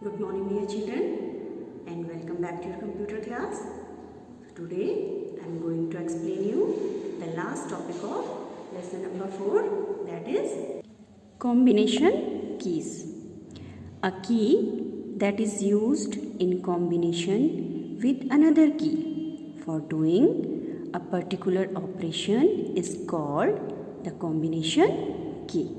Good morning dear children and welcome back to your computer class. Today I am going to explain you the last topic of lesson number 4, that is combination keys. A key that is used in combination with another key for doing a particular operation is called the combination key.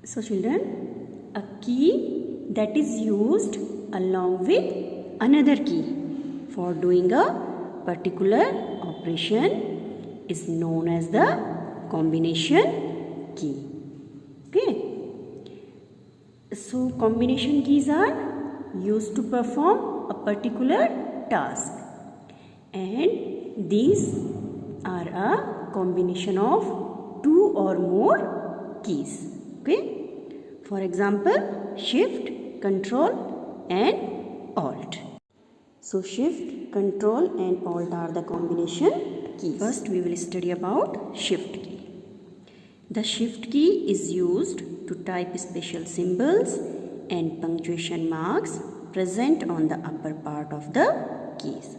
So children, a key that is used along with another key for doing a particular operation is known as the combination key. Okay. So combination keys are used to perform a particular task, and these are a combination of two or more keys. Okay. For example, shift, control and alt. So shift, control and alt are the combination keys. First we will study about shift key. The shift key is used to type special symbols and punctuation marks present on the upper part of the keys.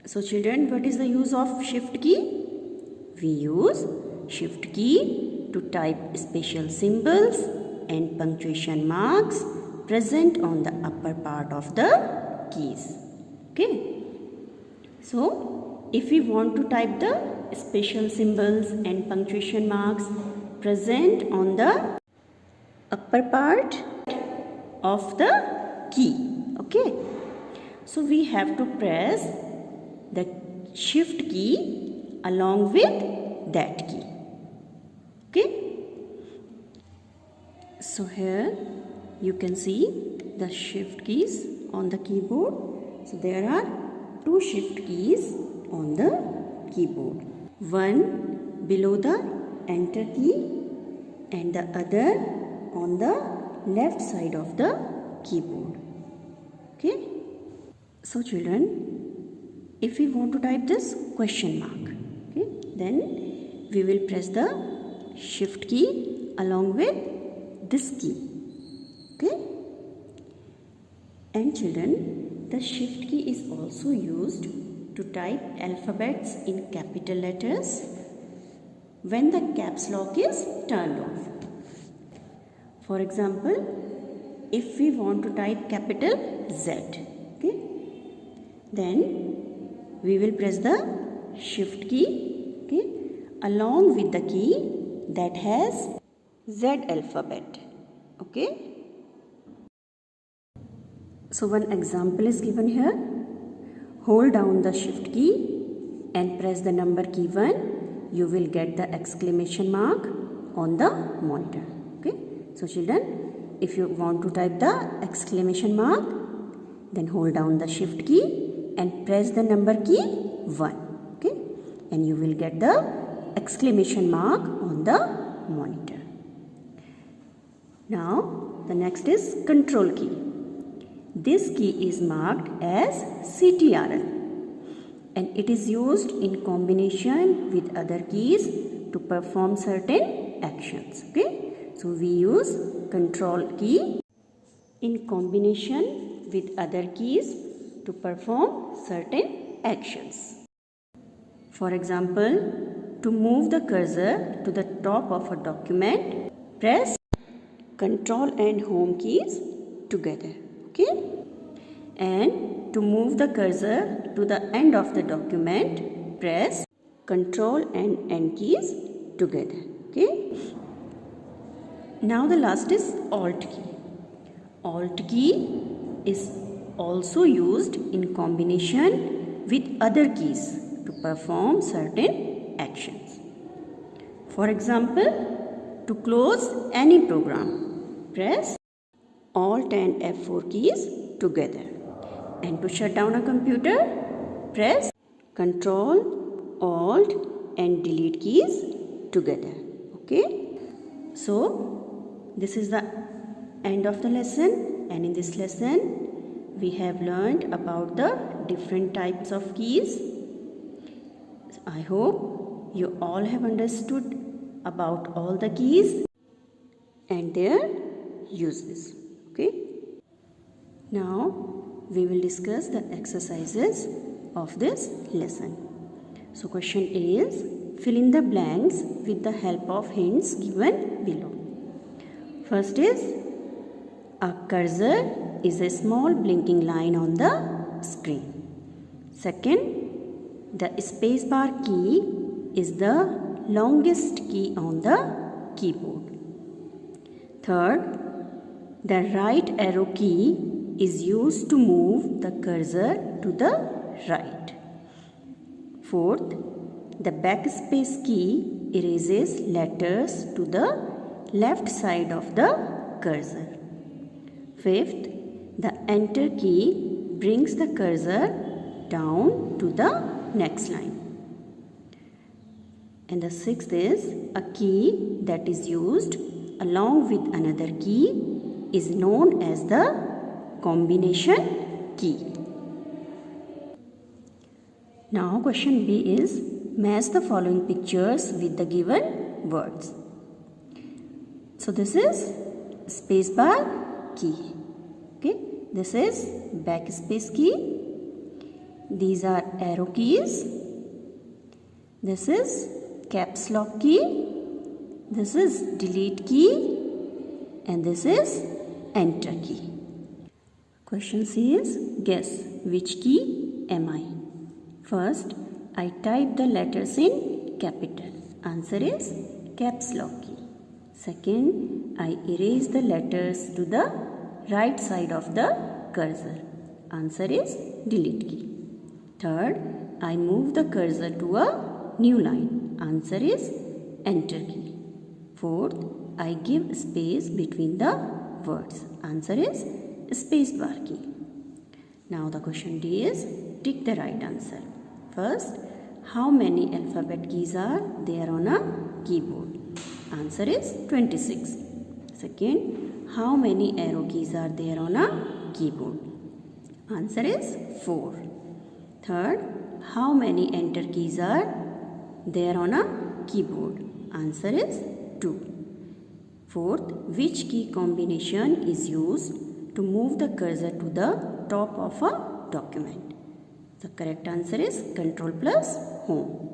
So children, what is the use of shift key? We use shift key to type special symbols and punctuation marks present on the upper part of the keys. Okay. So if we want to type the special symbols and punctuation marks present on the upper part of the key, okay, so we have to press the shift key along with that key. Okay. So here you can see the shift keys on the keyboard. So there are two shift keys on the keyboard. One below the enter key and the other on the left side of the keyboard. Okay. So children, if we want to type this question mark, okay, then we will press the shift key along with this key. Okay. And children, the shift key is also used to type alphabets in capital letters when the caps lock is turned off. For example, if we want to type capital Z, okay, then we will press the shift key, okay, along with the key that has Z alphabet. Okay. So one example is given here. Hold down the shift key and press the number key 1. You will get the exclamation mark on the monitor. Okay. So children, if you want to type the exclamation mark, then hold down the shift key and press the number key 1. Okay. And you will get the exclamation mark on the monitor. Now the next is control key. This key is marked as CTRL and it is used in combination with other keys to perform certain actions. Okay. So we use control key in combination with other keys to perform certain actions. For example, to move the cursor to the top of a document, press Control and Home keys together. Okay. And to move the cursor to the end of the document, press Control and End keys together. Okay. Now the last is Alt key. Alt key is also used in combination with other keys to perform certain actions. For example, to close any program, press Alt and F4 keys together. And to shut down a computer, press Control, Alt and Delete keys together. Okay. So this is the end of the lesson, and in this lesson we have learned about the different types of keys. I hope you all have understood about all the keys and their uses. Now we will discuss the exercises of this lesson. So question is, fill in the blanks with the help of hints given below. First is, a cursor is a small blinking line on the screen. Second, the spacebar key is the longest key on the keyboard. Third, the right arrow key is used to move the cursor to the right. Fourth, the backspace key erases letters to the left side of the cursor. Fifth, the enter key brings the cursor down to the next line. And the sixth is, a key that is used along with another key is known as the combination key. Now question B is, match the following pictures with the given words. So this is spacebar key. Okay, this is backspace key. These are arrow keys. This is caps lock key. This is delete key. And this is enter key. Question C is, guess which key am I? First, I type the letters in capital. Answer is caps lock key. Second, I erase the letters to the right side of the cursor. Answer is delete key. Third, I move the cursor to a new line. Answer is enter key. Fourth, I give space between the words. Answer is spacebar key. Now the question D is, tick the right answer. First, how many alphabet keys are there on a keyboard? Answer is 26. Second, how many arrow keys are there on a keyboard? Answer is 4. Third, how many enter keys are there on a keyboard? Answer is 2. Fourth, which key combination is used to move the cursor to the top of a document? The correct answer is Ctrl plus Home.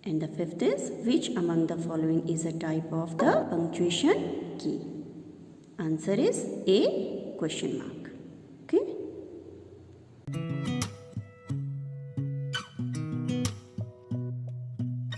And the fifth is, which among the following is a type of the punctuation key? Answer is A, question mark.